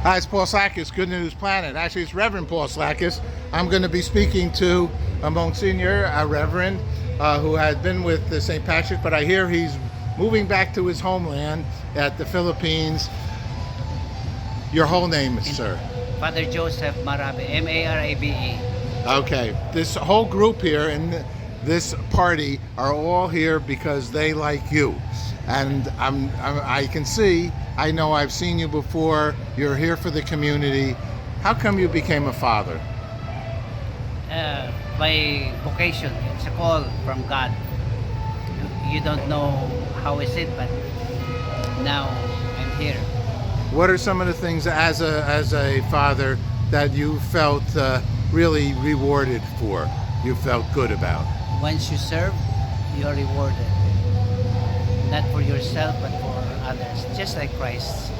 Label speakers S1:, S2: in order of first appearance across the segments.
S1: Hi, it's Paul Slakis, Good News Planet. Actually, it's Reverend Paul Slakis. I'm going to be speaking to a Monsignor, a Reverend, who had been with the St. Patrick, but I hear he's moving back to his homeland at the Philippines. Your whole name, sir?
S2: Father Joseph Marabe, M-A-R-A-B-E.
S1: Okay. This whole group here in this party are all here because they like you. And I can see, I know I've seen you before, you're here for the community. How come you became a father?
S2: By vocation, it's a call from God. You don't know how is it, but now I'm here.
S1: What are some of the things as a father that you felt really rewarded for, you felt good about?
S2: Once you serve, you're rewarded. Not for yourself, but for others. Just like Christ.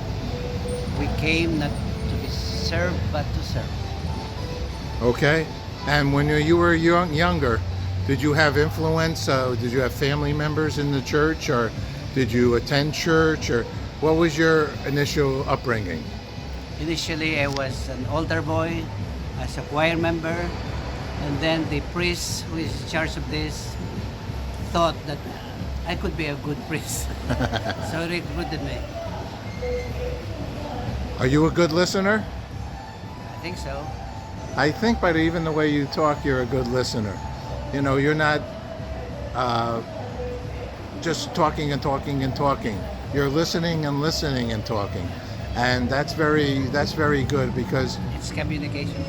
S2: We came not to be served, but to serve.
S1: Okay. And when you were younger, did you have influence? Did you have family members in the church, or did you attend church, or what was your initial upbringing?
S2: Initially, I was an altar boy, as a choir member, and then the priest who is in charge of this thought that I could be a good priest. So he recruited me.
S1: Are you a good listener?
S2: I think so.
S1: I think by even the way you talk, you're a good listener. You know, you're not just talking and talking and talking. You're listening and listening and talking. And that's very good, because
S2: It's communication.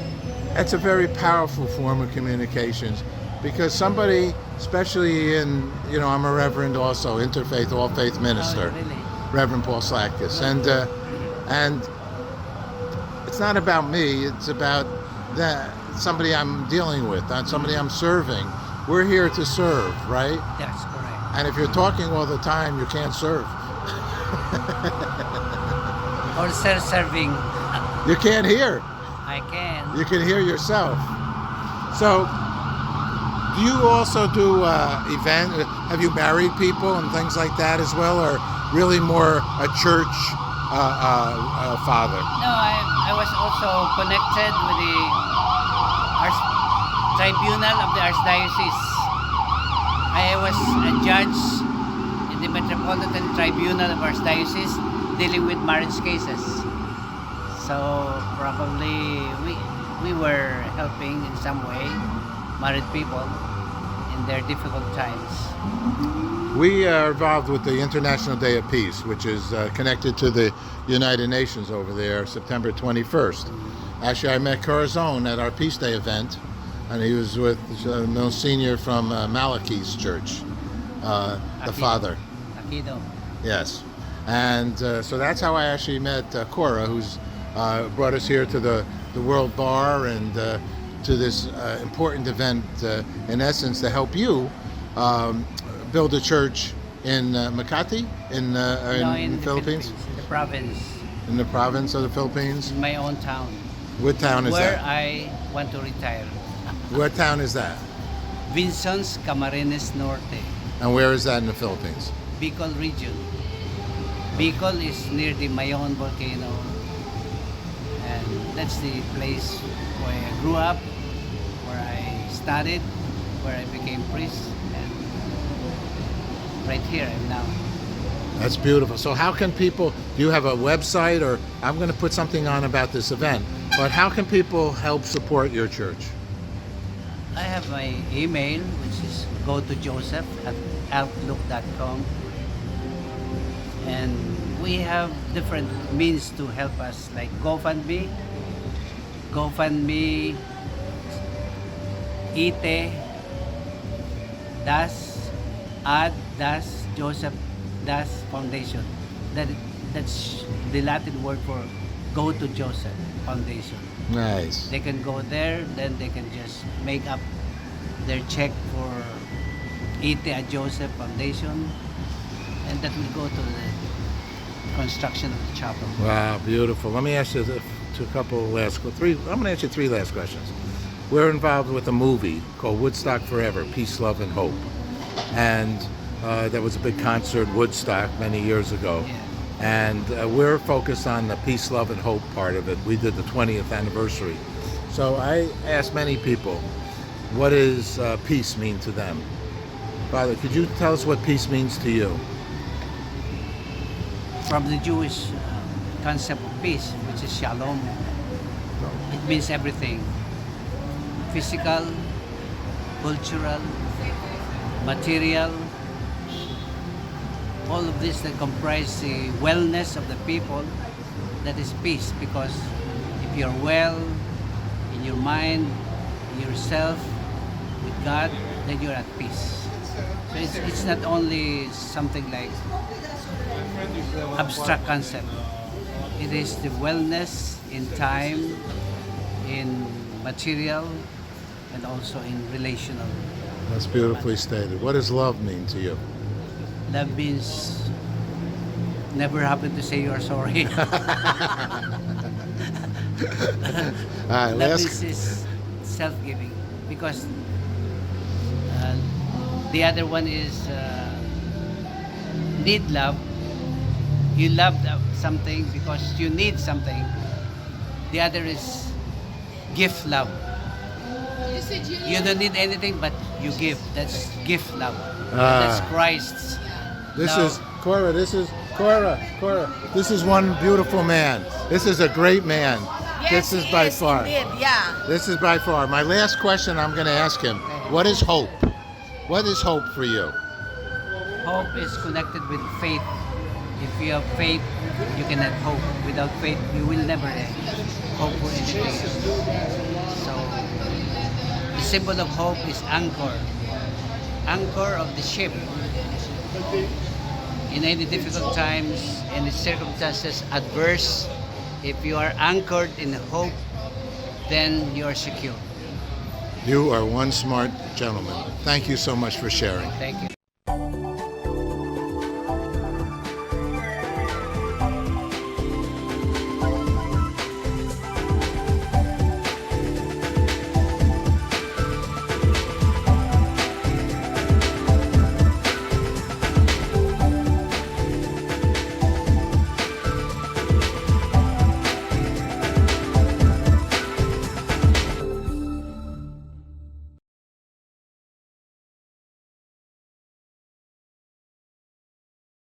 S1: it's a very powerful form of communications. Because somebody, especially in, you know, I'm a reverend also, interfaith, all faith minister,
S2: Oh, really?
S1: Reverend Paul Slakis, and it's not about me. It's about somebody I'm dealing with, not somebody I'm serving. We're here to serve, right?
S2: That's correct.
S1: And if you're talking all the time, you can't serve.
S2: Or self-serving.
S1: You can't hear.
S2: I can.
S1: You can hear yourself. So, do you also do event? Have you married people and things like that as well, or really more a church father?
S2: No, I was also connected with the tribunal of the Archdiocese. I was a judge in the Metropolitan Tribunal of Archdiocese dealing with marriage cases. So probably we were helping in some way married people in their difficult times.
S1: We are involved with the International Day of Peace, which is connected to the United Nations over there, September 21st. Actually, I met Corazon at our Peace Day event, and he was with Monsignor from Malachi's church, the father.
S2: Akido.
S1: Yes. And so that's how I actually met Cora, who's brought us here to the World Bar and to this important event, in essence, to help you build a church in Makati, in the Philippines?
S2: In the province.
S1: In the province of the Philippines?
S2: In my own town.
S1: What town is
S2: where
S1: that?
S2: I want to retire.
S1: What town is that?
S2: Vinsons, Camarines Norte.
S1: And where is that in the Philippines?
S2: Bicol region. Bicol is near the Mayon volcano. And that's the place where I grew up, where I studied, where I became priest, and right here I'm now.
S1: That's beautiful. So how can people, do you have a website, or I'm going to put something on about this event, but how can people help support your church?
S2: I have my email, which is gotojoseph@outlook.com, and we have different means to help us, like GoFundMe, ite Joseph Foundation. That's the Latin word for Go to Joseph Foundation.
S1: Nice.
S2: They can go there, then they can just make up their check for Ite Joseph Foundation, and that will go to the construction of the chapel.
S1: Wow, beautiful. Let me ask you I'm going to ask you three last questions. We're involved with a movie called Woodstock Forever, Peace, Love, and Hope. And there was a big concert, Woodstock, many years ago.
S2: Yeah.
S1: And we're focused on the peace, love, and hope part of it. We did the 20th anniversary. So I asked many people, what does peace mean to them? Father, could you tell us what peace means to you?
S2: From the Jewish concept of peace, which is shalom, it means everything. Physical, cultural, material, all of this that comprise the wellness of the people, that is peace. Because if you're well in your mind, in yourself, with God, then you're at peace. So it's not only something like abstract concept. It is the wellness in time, in material, and also in relational.
S1: That's beautifully stated. What does love mean to you?
S2: Love means never happen to say you're sorry.
S1: All right,
S2: Love is self-giving, because the other one is need love. You love something because you need something. The other is gift love. You don't need anything, but you give. That's gift love. That's Christ's.
S1: This
S2: love.
S1: is Cora. This is Cora. This is one beautiful man. This is a great man.
S3: Yes,
S1: this is
S3: he
S1: by
S3: is,
S1: far.
S3: indeed, yeah.
S1: This is by far. My last question I'm going to ask him. What is hope? What is hope for you?
S2: Hope is connected with faith. If you have faith, you can have hope. Without faith, you will never hope for anything. So, the symbol of hope is anchor. Anchor of the ship. In any difficult times, any circumstances adverse, if you are anchored in hope, then you are secure.
S1: You are one smart gentleman. Thank you so much for sharing.
S2: Thank you.